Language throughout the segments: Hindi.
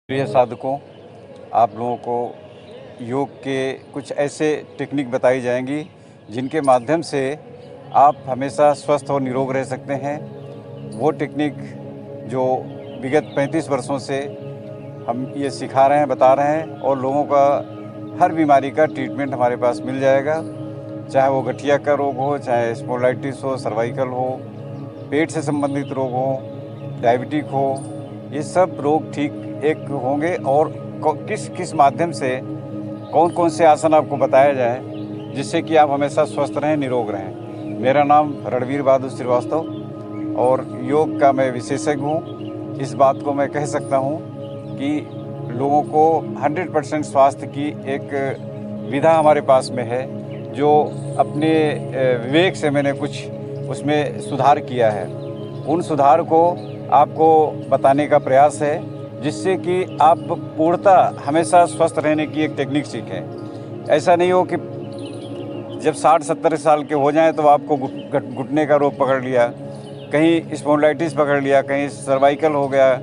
प्रिय साधकों, आप लोगों को योग के कुछ ऐसे टेक्निक बताई जाएंगी जिनके माध्यम से आप हमेशा स्वस्थ और निरोग रह सकते हैं। वो टेक्निक जो विगत 35 वर्षों से हम ये सिखा रहे हैं, बता रहे हैं, और लोगों का हर बीमारी का ट्रीटमेंट हमारे पास मिल जाएगा। चाहे वो गठिया का रोग हो, चाहे स्पॉन्डिलाइटिस हो, सर्वाइकल हो, पेट से संबंधित रोग हो, डायबिटिक हो, ये सब रोग ठीक एक होंगे। और किस किस माध्यम से कौन कौन से आसन आपको बताया जाए जिससे कि आप हमेशा स्वस्थ रहें, निरोग रहें। मेरा नाम रणवीर बहादुर श्रीवास्तव और योग का मैं विशेषज्ञ हूँ। इस बात को मैं कह सकता हूँ कि लोगों को 100% स्वास्थ्य की एक विधा हमारे पास में है, जो अपने विवेक से मैंने कुछ उसमें सुधार किया है। उन सुधार को आपको बताने का प्रयास है, जिससे कि आप पूर्णतः हमेशा स्वस्थ रहने की एक टेक्निक सीखें। ऐसा नहीं हो कि जब 60-70 साल के हो जाएं तो आपको घुटने का रोग पकड़ लिया, कहीं स्पॉन्डिलाइटिस पकड़ लिया, कहीं सर्वाइकल हो गया,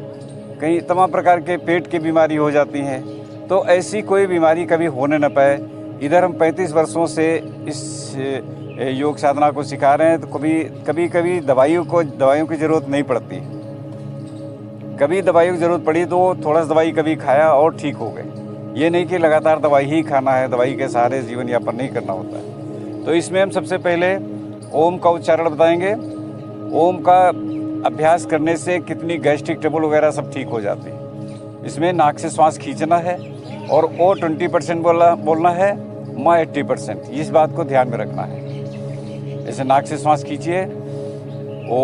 कहीं तमाम प्रकार के पेट की बीमारी हो जाती हैं। तो ऐसी कोई बीमारी कभी होने न पाए। इधर हम 35 वर्षों से इस योग साधना को सिखा रहे हैं, तो कभी दवाइयों की ज़रूरत नहीं पड़ती। कभी दवाइयों की ज़रूरत पड़ी तो थोड़ा सा दवाई कभी खाया और ठीक हो गए। ये नहीं कि लगातार दवाई ही खाना है, दवाई के सहारे जीवन यापन नहीं करना होता है। तो इसमें हम सबसे पहले ओम का उच्चारण बताएंगे। ओम का अभ्यास करने से कितनी गैस्ट्रिक ट्रबल वगैरह सब ठीक हो जाती है। इसमें नाक से श्वास खींचना है और ओ 20% बोलना है, माँ 80%। इस बात को ध्यान में रखना है। जैसे नाक से श्वास खींचिए, ओ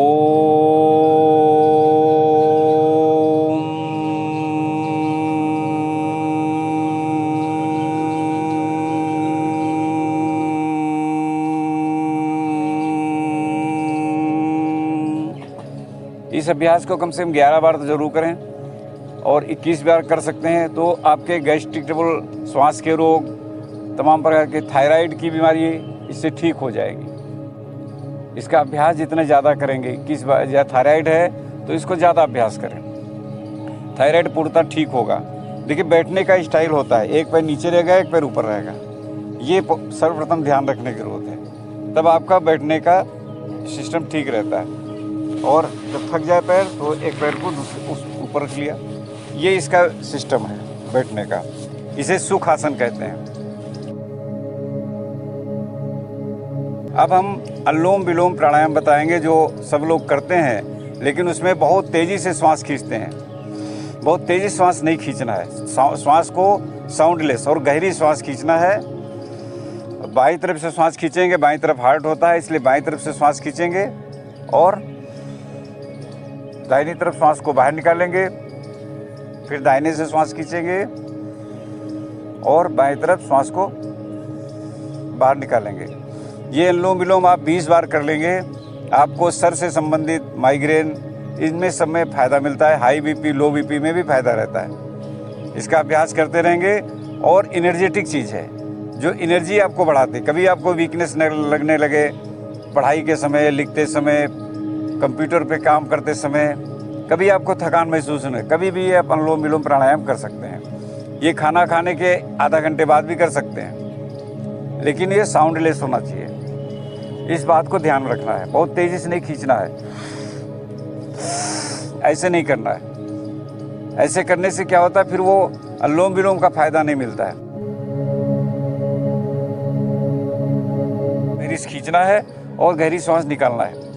इस अभ्यास को कम से कम 11 बार तो ज़रूर करें, और 21 बार कर सकते हैं तो आपके गैस्ट्रिक ट्रबल, श्वास के रोग, तमाम प्रकार के थायराइड की बीमारी इससे ठीक हो जाएगी। इसका अभ्यास जितना ज़्यादा करेंगे, 21 बार, या थायराइड है तो इसको ज़्यादा अभ्यास करें, थायराइड पूर्णतः ठीक होगा। देखिए, बैठने का स्टाइल होता है, एक पैर नीचे रहेगा, एक पैर ऊपर रहेगा। ये सर्वप्रथम ध्यान रखने की ज़रूरत है, तब आपका बैठने का सिस्टम ठीक रहता है। और जब थक जाए पैर तो एक पैर को ऊपर रख लिया। ये इसका सिस्टम है बैठने का। इसे सुख आसन कहते हैं। अब हम अनुलोम विलोम प्राणायाम बताएंगे, जो सब लोग करते हैं, लेकिन उसमें बहुत तेज़ी से श्वास खींचते हैं। बहुत तेज़ी श्वास नहीं खींचना है। श्वास को साउंडलेस और गहरी श्वास खींचना है। बाईं तरफ से श्वास खींचेंगे, बाईं तरफ हार्ट होता है, इसलिए बाईं तरफ से श्वास खींचेंगे और दाहिनी तरफ श्वास को बाहर निकालेंगे। फिर दाहिने से श्वास खींचेंगे और बाएं तरफ श्वास को बाहर निकालेंगे। ये अनुलोम विलोम आप 20 बार कर लेंगे। आपको सर से संबंधित माइग्रेन, इनमें सब में फ़ायदा मिलता है। हाई बीपी, लो बीपी में भी फ़ायदा रहता है। इसका अभ्यास करते रहेंगे। और एनर्जेटिक चीज़ है, जो एनर्जी आपको बढ़ाते। कभी आपको वीकनेस लगने लगे पढ़ाई के समय, लिखते समय, कंप्यूटर पे काम करते समय, कभी आपको थकान महसूस होने, कभी भी आप अनुलोम विलोम प्राणायाम कर सकते हैं। ये खाना खाने के आधा घंटे बाद भी कर सकते हैं, लेकिन ये साउंडलेस होना चाहिए। इस बात को ध्यान रखना है। बहुत तेज़ी से नहीं खींचना है, ऐसे नहीं करना है। ऐसे करने से क्या होता है, फिर वो अनुलोम विलोम का फ़ायदा नहीं मिलता है। गहरी खींचना है और गहरी श्वास निकालना है।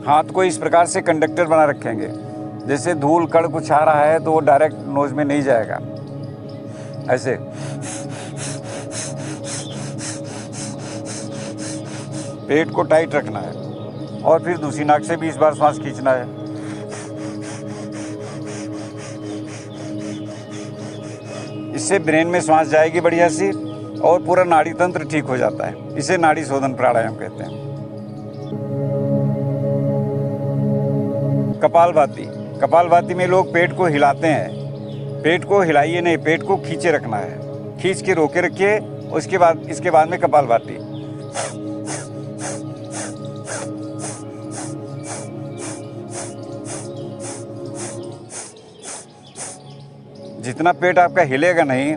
हाथ को इस प्रकार से कंडक्टर बना रखेंगे, जैसे धूल कण कुछ आ रहा है तो वो डायरेक्ट नोज में नहीं जाएगा। ऐसे पेट को टाइट रखना है और फिर दूसरी नाक से 20 बार श्वास खींचना है। इससे ब्रेन में श्वास जाएगी बढ़िया सी और पूरा नाड़ी तंत्र ठीक हो जाता है। इसे नाड़ी शोधन प्राणायाम कहते हैं। कपालभाति। कपालभाति में लोग पेट को हिलाते हैं। पेट को हिलाइए नहीं, पेट को खींचे रखना है। खींच के रोके रखिए। इसके बाद में कपालभाति। जितना पेट आपका हिलेगा नहीं,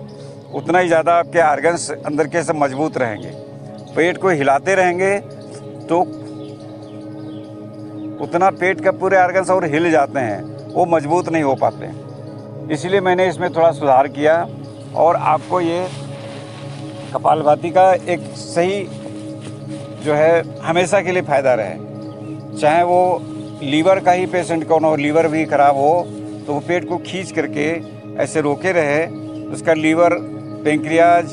उतना ही ज़्यादा आपके आर्गन्स अंदर के सब मजबूत रहेंगे। पेट को हिलाते रहेंगे तो उतना पेट का पूरे आर्गन्स और हिल जाते हैं, वो मजबूत नहीं हो पाते। इसलिए मैंने इसमें थोड़ा सुधार किया और आपको ये कपालभाति का एक सही जो है हमेशा के लिए फ़ायदा रहे। चाहे वो लीवर का ही पेशेंट कौन हो, लीवर भी ख़राब हो तो वो पेट को खींच करके ऐसे रोके रहे, उसका लीवर, पेंक्रियाज,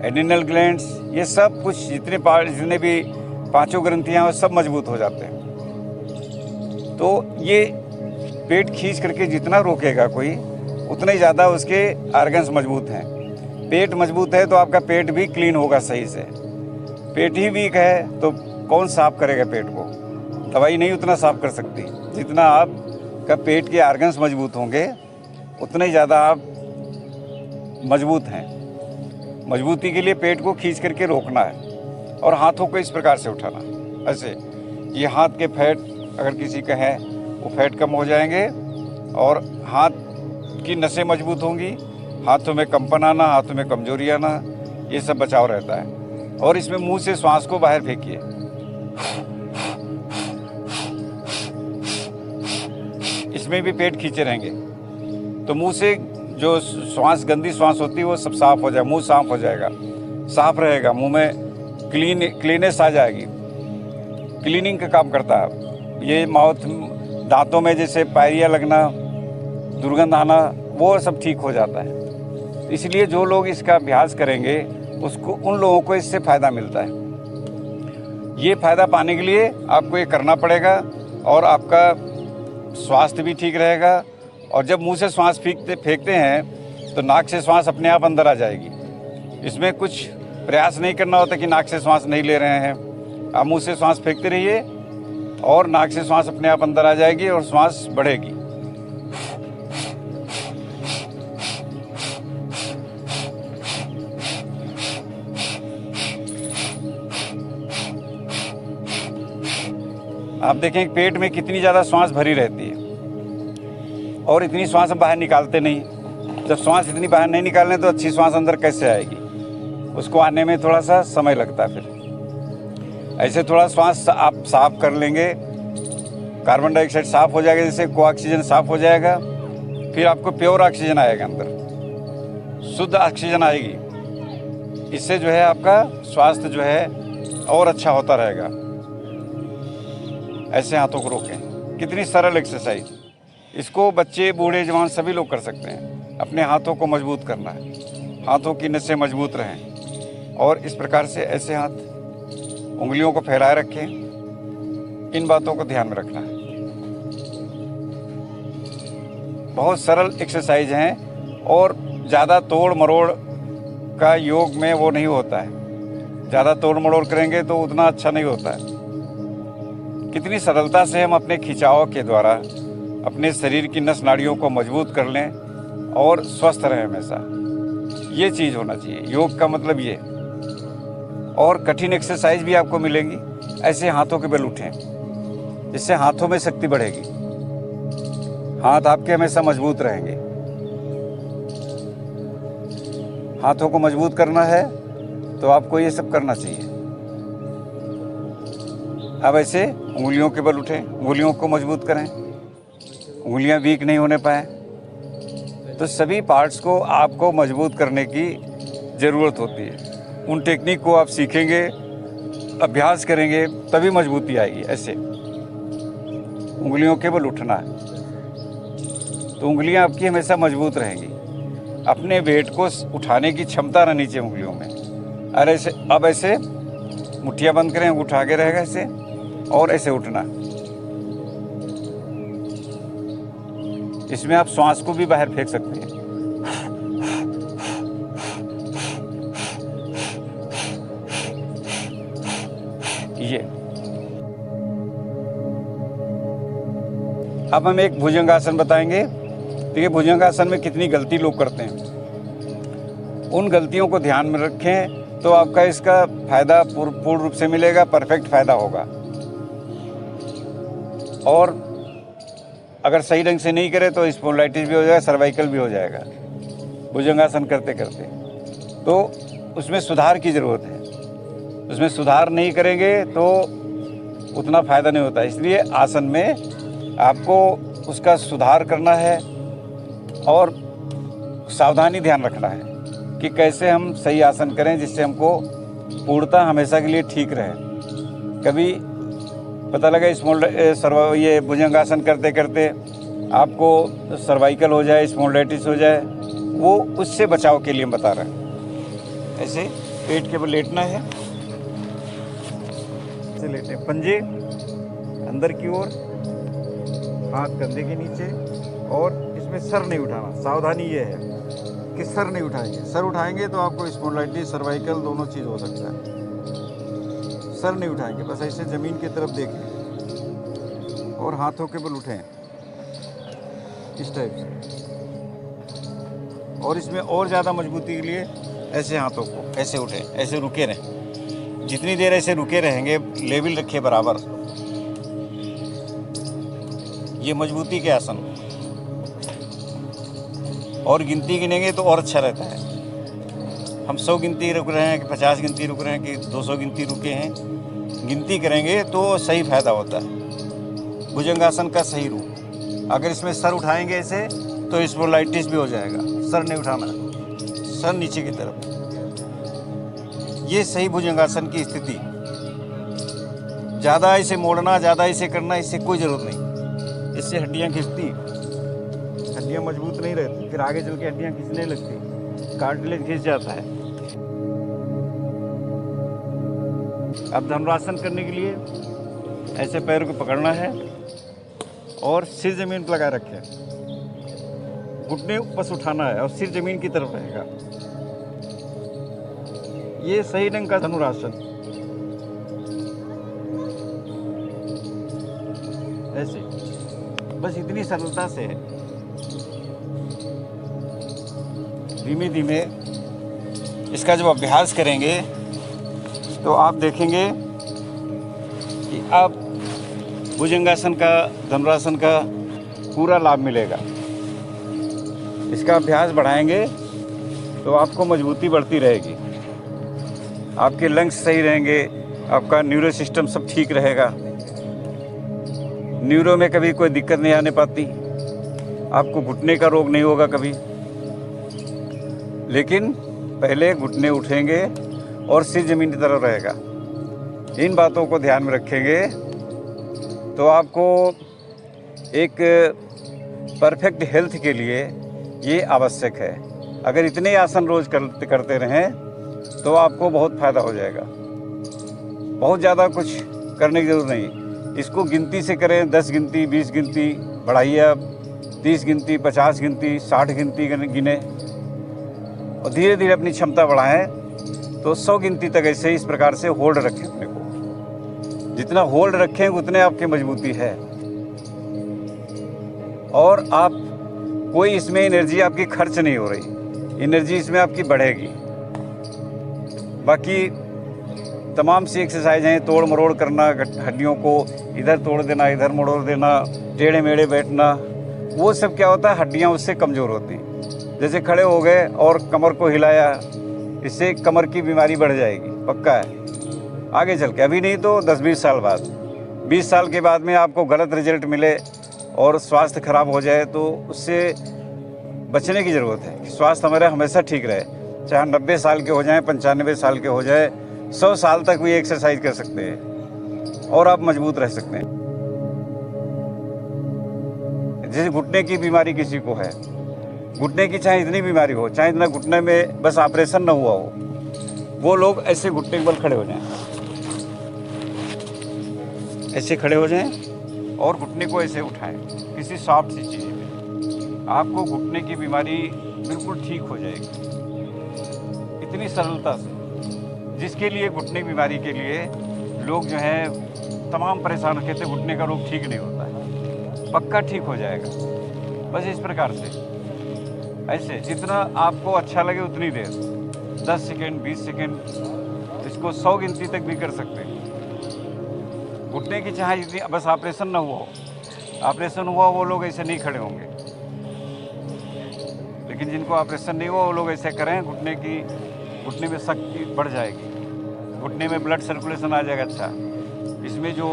एड्रिनल ग्लैंड्स, ये सब कुछ जितने पार्ट, जितने भी पांचों ग्रंथियाँ वो सब मजबूत हो जाते हैं। तो ये पेट खींच करके जितना रोकेगा कोई, उतना ही ज़्यादा उसके आर्गन्स मजबूत हैं। पेट मजबूत है तो आपका पेट भी क्लीन होगा सही से। पेट ही वीक है तो कौन साफ़ करेगा पेट को? दवाई नहीं उतना साफ़ कर सकती। जितना आपका पेट के आर्गन्स मजबूत होंगे, उतना ही ज़्यादा आप मजबूत हैं। मजबूती के लिए पेट को खींच करके रोकना है और हाथों को इस प्रकार से उठाना। ऐसे ये हाथ के फैट अगर किसी का है वो फैट कम हो जाएंगे और हाथ की नसें मजबूत होंगी, हाथों में कंपन आना, हाथों में कमजोरी आना, ये सब बचाव रहता है। और इसमें मुंह से श्वास को बाहर फेंकिए। इसमें भी पेट खींचे रहेंगे तो मुंह से जो श्वास, गंदी श्वास होती है वो सब साफ हो जाएगा, मुंह साफ हो जाएगा, साफ रहेगा, मुंह में क्लीनेस आ जाएगी। क्लीनिंग का काम करता है ये। माउथ, दांतों में जैसे पायरिया लगना, दुर्गंध आना, वो सब ठीक हो जाता है। इसलिए जो लोग इसका अभ्यास करेंगे उसको, उन लोगों को इससे फ़ायदा मिलता है। ये फ़ायदा पाने के लिए आपको ये करना पड़ेगा और आपका स्वास्थ्य भी ठीक रहेगा। और जब मुंह से श्वास फेंकते हैं तो नाक से श्वास अपने आप अंदर आ जाएगी। इसमें कुछ प्रयास नहीं करना होता कि नाक से श्वास नहीं ले रहे हैं। आप मुंह से श्वास फेंकते रहिए और नाक से श्वास अपने आप अंदर आ जाएगी और श्वास बढ़ेगी। आप देखें पेट में कितनी ज़्यादा श्वास भरी रहती है और इतनी श्वास हम बाहर निकालते नहीं। जब श्वास इतनी बाहर नहीं निकालने तो अच्छी श्वास अंदर कैसे आएगी? उसको आने में थोड़ा सा समय लगता है। फिर ऐसे थोड़ा श्वास आप साफ कर लेंगे, कार्बन डाइऑक्साइड साफ हो जाएगा, जैसे को ऑक्सीजन साफ हो जाएगा, फिर आपको प्योर ऑक्सीजन आएगा, अंदर शुद्ध ऑक्सीजन आएगी। इससे जो है आपका स्वास्थ्य जो है और अच्छा होता रहेगा। ऐसे हाथों को रोकें। कितनी सरल एक्सरसाइज, इसको बच्चे, बूढ़े, जवान सभी लोग कर सकते हैं। अपने हाथों को मजबूत करना है, हाथों की नसें मजबूत रहें और इस प्रकार से ऐसे हाथ, उंगलियों को फैलाए रखें। इन बातों को ध्यान में रखना है। बहुत सरल एक्सरसाइज हैं और ज़्यादा तोड़ मरोड़ का योग में वो नहीं होता है। ज़्यादा तोड़ मरोड़ करेंगे तो उतना अच्छा नहीं होता है। कितनी सरलता से हम अपने खिंचाव के द्वारा अपने शरीर की नस नाड़ियों को मजबूत कर लें और स्वस्थ रहें हमेशा। ये चीज़ होना चाहिए। योग का मतलब ये। और कठिन एक्सरसाइज भी आपको मिलेंगी। ऐसे हाथों के बल उठें, इससे हाथों में शक्ति बढ़ेगी। हाथ आपके हमेशा मजबूत रहेंगे। हाथों को मजबूत करना है तो आपको ये सब करना चाहिए। अब ऐसे उंगलियों के बल उठें, उंगलियों को मजबूत करें, उंगलियां वीक नहीं होने पाए। तो सभी पार्ट्स को आपको मजबूत करने की ज़रूरत होती है। उन टेक्निक को आप सीखेंगे, अभ्यास करेंगे, तभी मजबूती आएगी। ऐसे उंगलियों के बल उठना है तो उंगलियां आपकी हमेशा मजबूत रहेंगी। अपने वेट को उठाने की क्षमता रहनी चाहिए उंगलियों में। अरे ऐसे, अब ऐसे मुट्ठियाँ बंद करें, उठा के रहेगा ऐसे और ऐसे उठना। इसमें आप श्वास को भी बाहर फेंक सकते हैं। ये अब हम एक भुजंगासन बताएंगे। देखिए भुजंगासन में कितनी गलती लोग करते हैं। उन गलतियों को ध्यान में रखें तो आपका इसका फायदा पूर्ण रूप से मिलेगा, परफेक्ट फायदा होगा। और अगर सही ढंग से नहीं करे तो स्पॉन्डिलाइटिस भी हो जाएगा, सर्वाइकल भी हो जाएगा। भुजंगासन करते करते, तो उसमें सुधार की ज़रूरत है। उसमें सुधार नहीं करेंगे तो उतना फ़ायदा नहीं होता। इसलिए आसन में आपको उसका सुधार करना है और सावधानी ध्यान रखना है कि कैसे हम सही आसन करें जिससे हमको पूर्णता हमेशा के लिए ठीक रहे। कभी पता लगा ये भुजंगासन करते करते आपको सर्वाइकल हो जाए, स्पॉन्डिलाइटिस हो जाए, वो उससे बचाव के लिए हम बता रहे हैं। ऐसे पेट के ऊपर लेटना है, ऐसे लेटे, पंजे अंदर की ओर, हाथ कंधे के नीचे, और इसमें सर नहीं उठाना। सावधानी ये है कि सर नहीं उठाएंगे। सर उठाएंगे तो आपको स्पॉन्डिलाइटिस, सर्वाइकल दोनों चीज़ हो सकता है। सर नहीं उठाएंगे, बस ऐसे ज़मीन की तरफ देखें और हाथों के बल उठें इस टाइप से। और इसमें और ज़्यादा मजबूती के लिए ऐसे हाथों को ऐसे उठें, ऐसे रुके रहें। जितनी देर ऐसे रुके रहेंगे, लेवल रखे बराबर, ये मजबूती के आसन। और गिनती गिनेंगे तो और अच्छा रहता है। हम 100 गिनती रुक रहे हैं कि 50 गिनती रुक रहे हैं कि 200 गिनती रुके हैं, गिनती करेंगे तो सही फायदा होता है। भुजंगासन का सही रूप। अगर इसमें सर उठाएंगे ऐसे तो स्पॉन्डिलाइटिस भी हो जाएगा। सर नहीं उठाना, सर नीचे की तरफ। ये सही भुजंगासन की स्थिति। ज़्यादा इसे मोड़ना, ज़्यादा इसे करना, इससे कोई ज़रूरत नहीं। इससे हड्डियाँ खिंचती, हड्डियाँ मजबूत नहीं रहती, फिर आगे चल के हड्डियाँ खिंचने लगती, कार्टिलेज खिंच जाता है। अब धनुरासन करने के लिए ऐसे पैर को पकड़ना है और सिर ज़मीन पर लगा रखें। घुटने बस उठाना है और सिर ज़मीन की तरफ रहेगा। ये सही ढंग का धनुरासन। ऐसे बस इतनी सरलता से है। धीमे धीमे इसका जब अभ्यास करेंगे तो आप देखेंगे कि आप भुजंगासन का, धनुरासन का पूरा लाभ मिलेगा। इसका अभ्यास बढ़ाएंगे तो आपको मजबूती बढ़ती रहेगी, आपके लंग्स सही रहेंगे, आपका न्यूरो सिस्टम सब ठीक रहेगा, न्यूरो में कभी कोई दिक्कत नहीं आने पाती, आपको घुटने का रोग नहीं होगा कभी। लेकिन पहले घुटने उठेंगे और सिर ज़मीन की तरफ रहेगा। इन बातों को ध्यान में रखेंगे तो आपको एक परफेक्ट हेल्थ के लिए ये आवश्यक है। अगर इतने आसन रोज़ करते रहें तो आपको बहुत फ़ायदा हो जाएगा। बहुत ज़्यादा कुछ करने की ज़रूरत नहीं। इसको गिनती से करें, 10 गिनती, 20 गिनती बढ़ाइए, आप 30 गिनती, 50 गिनती, 60 गिनती गिने और धीरे धीरे अपनी क्षमता बढ़ाएं तो 100 गिनती तक ऐसे इस प्रकार से होल्ड रखें अपने को। जितना होल्ड रखें उतने आपकी मजबूती है और आप कोई इसमें एनर्जी आपकी खर्च नहीं हो रही, एनर्जी इसमें आपकी बढ़ेगी। बाकी तमाम सी एक्सरसाइज हैं, तोड़ मरोड़ करना, हड्डियों को इधर तोड़ देना, इधर मरोड़ देना, टेढ़े मेढ़े बैठना, वो सब क्या होता है, हड्डियाँ उससे कमज़ोर होती हैं। जैसे खड़े हो गए और कमर को हिलाया, इससे कमर की बीमारी बढ़ जाएगी, पक्का है। आगे चल के, अभी नहीं तो 10-20 साल बाद, 20 साल के बाद में आपको गलत रिजल्ट मिले और स्वास्थ्य खराब हो जाए तो उससे बचने की ज़रूरत है कि स्वास्थ्य हमारा हमेशा ठीक रहे। चाहे 90 साल के हो जाएं, 95 साल के हो जाए, 100 साल तक भी एक्सरसाइज कर सकते हैं और आप मजबूत रह सकते हैं। जैसे घुटने की बीमारी किसी को है, घुटने की चाहे इतनी बीमारी हो, चाहे इतना घुटने में बस ऑपरेशन ना हुआ हो, वो लोग ऐसे घुटने के बल खड़े हो जाएं, ऐसे खड़े हो जाएं और घुटने को ऐसे उठाएं किसी सॉफ्ट सी चीज़ में, आपको घुटने की बीमारी बिल्कुल ठीक हो जाएगी इतनी सरलता से। जिसके लिए घुटने की बीमारी के लिए लोग जो हैं तमाम परेशान रहते थे, घुटने का रोग ठीक नहीं होता है, पक्का ठीक हो जाएगा। बस इस प्रकार से ऐसे जितना आपको अच्छा लगे उतनी देर, 10 सेकेंड, 20 सेकेंड, इसको 100 गिनती तक भी कर सकते हैं। घुटने की चाहे इतनी, बस ऑपरेशन ना हुआ हो, ऑपरेशन हुआ वो लोग ऐसे नहीं खड़े होंगे, लेकिन जिनको ऑपरेशन नहीं हुआ वो लोग ऐसे करें, घुटने में शक्ति बढ़ जाएगी, घुटने में ब्लड सर्कुलेशन आ जाएगा। अच्छा, इसमें जो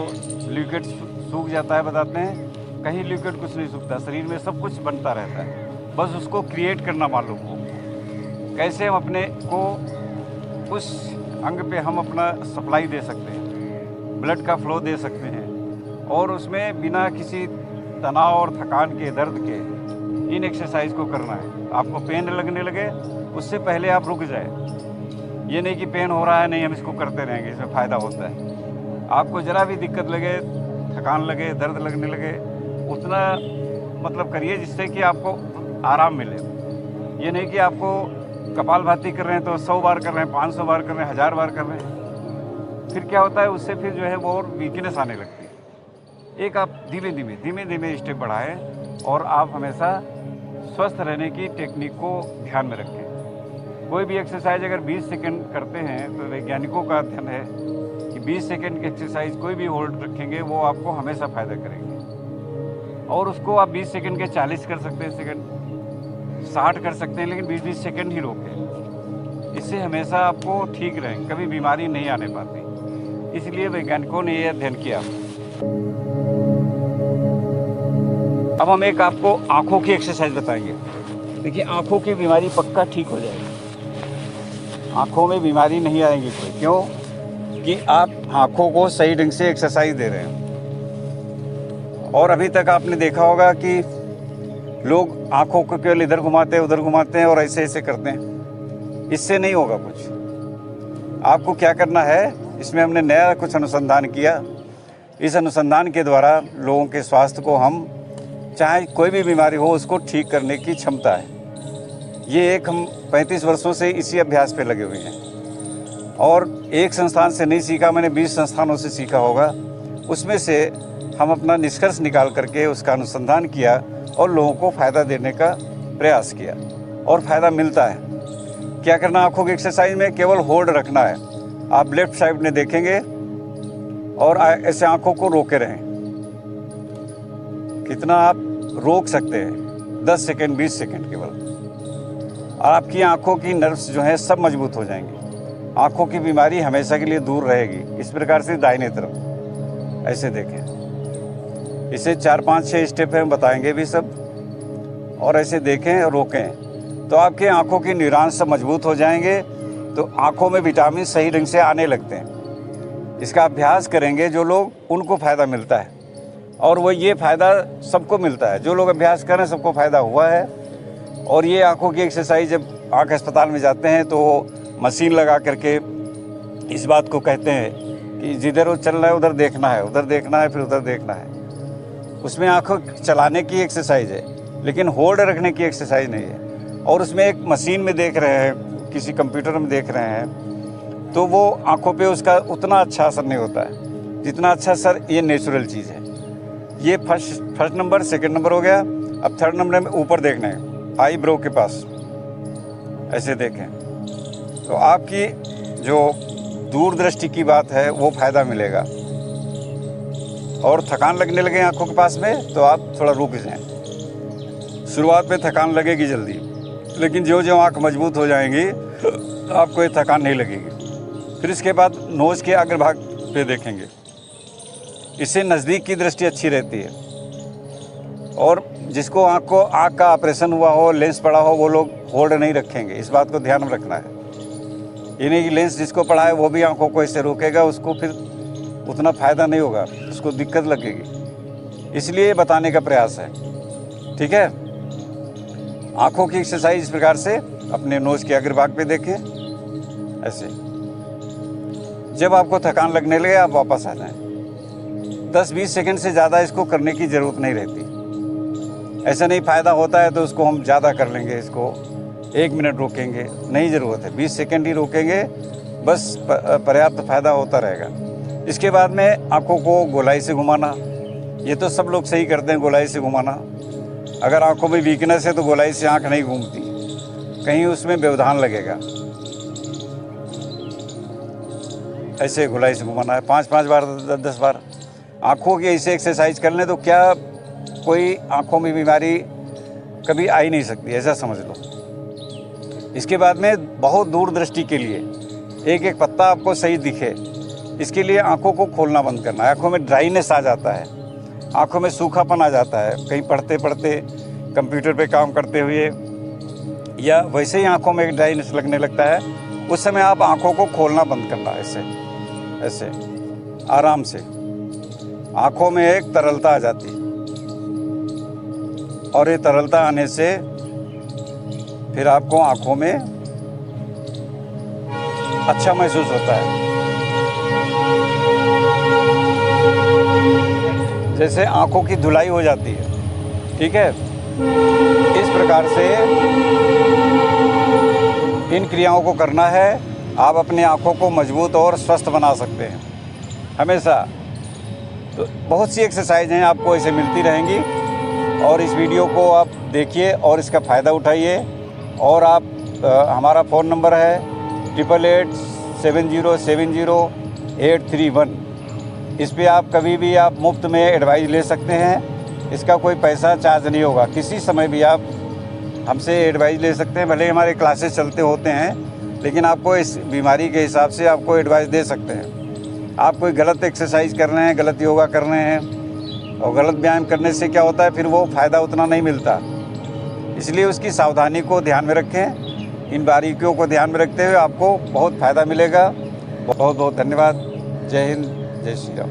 लिक्विड सूख जाता है बताते हैं, कहीं लिक्विड कुछ नहीं सूखता, शरीर में सब कुछ बनता रहता है, बस उसको क्रिएट करना मालूम हो। कैसे हम अपने को उस अंग पे हम अपना सप्लाई दे सकते हैं, ब्लड का फ्लो दे सकते हैं, और उसमें बिना किसी तनाव और थकान के, दर्द के इन एक्सरसाइज को करना है। आपको पेन लगने लगे उससे पहले आप रुक जाए। ये नहीं कि पेन हो रहा है, नहीं हम इसको करते रहेंगे, इसमें फ़ायदा होता है। आपको ज़रा भी दिक्कत लगे, थकान लगे, दर्द लगने लगे, उतना मतलब करिए जिससे कि आपको आराम मिले। ये नहीं कि आपको कपालभाति कर रहे हैं तो 100 बार कर रहे हैं, 500 बार कर रहे हैं, 1000 बार कर रहे हैं, फिर क्या होता है उससे फिर जो है वो और वीकनेस आने लगती है। एक आप धीमे धीमे स्टेप बढ़ाएं और आप हमेशा स्वस्थ रहने की टेक्निक को ध्यान में रखें। कोई भी एक्सरसाइज अगर 20 सेकंड करते हैं तो वैज्ञानिकों का अध्ययन है कि 20 सेकंड की एक्सरसाइज कोई भी होल्ड रखेंगे वो आपको हमेशा फ़ायदा करेंगे। और उसको आप 20 सेकंड के 40 कर सकते हैं सेकंड, 60 कर सकते हैं, लेकिन 20-20 सेकंड ही रोकें। इससे हमेशा आपको ठीक रहें, कभी बीमारी नहीं आने पाती। इसलिए वैज्ञानिकों ने ये अध्ययन किया। अब हम एक आपको आँखों की एक्सरसाइज बताएंगे। देखिए, आँखों की बीमारी पक्का ठीक हो जाएगी, आँखों में बीमारी नहीं आएगी कोई। क्यों? कि आप आँखों को सही ढंग से एक्सरसाइज दे रहे हैं। और अभी तक आपने देखा होगा कि लोग आँखों को केवल इधर घुमाते हैं, उधर घुमाते हैं और ऐसे ऐसे करते हैं। इससे नहीं होगा कुछ। आपको क्या करना है, इसमें हमने नया कुछ अनुसंधान किया। इस अनुसंधान के द्वारा लोगों के स्वास्थ्य को हम, चाहे कोई भी बीमारी हो, उसको ठीक करने की क्षमता है। ये एक हम 35 वर्षों से इसी अभ्यास पे लगे हुए हैं और एक संस्थान से नहीं सीखा, मैंने 20 संस्थानों से सीखा होगा। उसमें से हम अपना निष्कर्ष निकाल करके उसका अनुसंधान किया और लोगों को फ़ायदा देने का प्रयास किया और फ़ायदा मिलता है। क्या करना, आँखों की एक्सरसाइज में केवल होल्ड रखना है। आप लेफ़्ट साइड में देखेंगे और ऐसे आँखों को रोके रहें। कितना आप रोक सकते हैं? 10 सेकेंड, 20 सेकेंड केवल। और आपकी आँखों की नर्व्स जो हैं सब मजबूत हो जाएंगी। आँखों की बीमारी हमेशा के लिए दूर रहेगी। इस प्रकार से दाहिने तरफ ऐसे देखें। इसे 4-5-6 स्टेप हम बताएंगे भी सब, और ऐसे देखें और रोकें तो आपके आँखों की न्यूरॉन सब मजबूत हो जाएंगे। तो आँखों में विटामिन सही ढंग से आने लगते हैं। इसका अभ्यास करेंगे जो लोग, उनको फ़ायदा मिलता है और वो ये फ़ायदा सबको मिलता है। जो लोग अभ्यास करें सबको फ़ायदा हुआ है। और ये आँखों की एक्सरसाइज, जब आँख अस्पताल में जाते हैं तो मशीन लगा करके इस बात को कहते हैं कि जिधर वो चल रहा है उधर देखना है, उधर देखना है, फिर उधर देखना है। उसमें आँखों चलाने की एक्सरसाइज है, लेकिन होल्ड रखने की एक्सरसाइज नहीं है। और उसमें एक मशीन में देख रहे हैं, किसी कंप्यूटर में देख रहे हैं, तो वो आँखों पे उसका उतना अच्छा असर नहीं होता है जितना अच्छा असर ये नेचुरल चीज़ है। ये फर्स्ट नंबर, सेकंड नंबर हो गया। अब थर्ड नंबर में ऊपर देखना है, आई ब्रो के पास ऐसे देखें तो आपकी जो दूरदृष्टि की बात है वो फ़ायदा मिलेगा। और थकान लगने लगे आँखों के पास में तो आप थोड़ा रुक जाएं। शुरुआत में थकान लगेगी जल्दी, लेकिन जो जो आँख मजबूत हो जाएंगी तो आपको ये थकान नहीं लगेगी। फिर इसके बाद नोज़ के अग्रभाग पे देखेंगे, इससे नज़दीक की दृष्टि अच्छी रहती है। और जिसको आँख का ऑपरेशन हुआ हो, लेंस पड़ा हो, वो लोग होल्ड नहीं रखेंगे। इस बात को ध्यान में रखना है। ये नहीं कि लेंस जिसको पड़ा है वो भी आँखों को ऐसे रोकेगा, उसको फिर उतना फ़ायदा नहीं होगा, उसको दिक्कत लगेगी। इसलिए बताने का प्रयास है, ठीक है। आँखों की एक्सरसाइज इस प्रकार से अपने नोज़ के अग्रभाग पे देखें ऐसे। जब आपको थकान लगने लगे आप वापस आ जाएं। 10-20 सेकंड से ज़्यादा इसको करने की ज़रूरत नहीं रहती। ऐसा नहीं फ़ायदा होता है तो उसको हम ज़्यादा कर लेंगे, इसको 1 मिनट रोकेंगे, नहीं ज़रूरत है। 20 सेकंड ही रोकेंगे, बस पर्याप्त फ़ायदा होता रहेगा। इसके बाद में आँखों को गोलाई से घुमाना, ये तो सब लोग सही करते हैं, गोलाई से घुमाना। अगर आँखों में वीकनेस है तो गोलाई से आँख नहीं घूमती, कहीं उसमें व्यवधान लगेगा। ऐसे गोलाई से घुमाना है 5-5 बार, 10-10 बार। आँखों की ऐसे एक्सरसाइज कर लें तो क्या कोई आँखों में बीमारी कभी आ ही नहीं सकती, ऐसा समझ लो। इसके बाद में बहुत दूरदृष्टि के लिए एक एक पत्ता आपको सही दिखे, इसके लिए आँखों को खोलना बंद करना है। आँखों में ड्राइनेस आ जाता है, आँखों में सूखापन आ जाता है, कहीं पढ़ते पढ़ते, कंप्यूटर पे काम करते हुए या वैसे ही आँखों में एक ड्राइनेस लगने लगता है, उस समय आप आँखों को खोलना बंद करना है। ऐसे ऐसे आराम से आँखों में एक तरलता आ जाती है, और ये तरलता आने से फिर आपको आँखों में अच्छा महसूस होता है। जैसे आँखों की धुलाई हो जाती है, ठीक है। इस प्रकार से इन क्रियाओं को करना है। आप अपनी आँखों को मजबूत और स्वस्थ बना सकते हैं हमेशा। तो बहुत सी एक्सरसाइज हैं आपको ऐसे मिलती रहेंगी, और इस वीडियो को आप देखिए और इसका फ़ायदा उठाइए। और आप हमारा फ़ोन नंबर है 8887070831। इस पे आप कभी भी आप मुफ्त में एडवाइस ले सकते हैं। इसका कोई पैसा चार्ज नहीं होगा। किसी समय भी आप हमसे एडवाइस ले सकते हैं। भले ही हमारे क्लासेस चलते होते हैं, लेकिन आपको इस बीमारी के हिसाब से आपको एडवाइस दे सकते हैं। आप कोई गलत एक्सरसाइज कर रहे हैं, गलत योगा कर रहे हैं, और गलत व्यायाम करने से क्या होता है, फिर वो फ़ायदा उतना नहीं मिलता। इसलिए उसकी सावधानी को ध्यान में रखें। इन बारीकियों को ध्यान में रखते हुए आपको बहुत फ़ायदा मिलेगा। बहुत बहुत धन्यवाद। जय हिंद, जय श्री राम।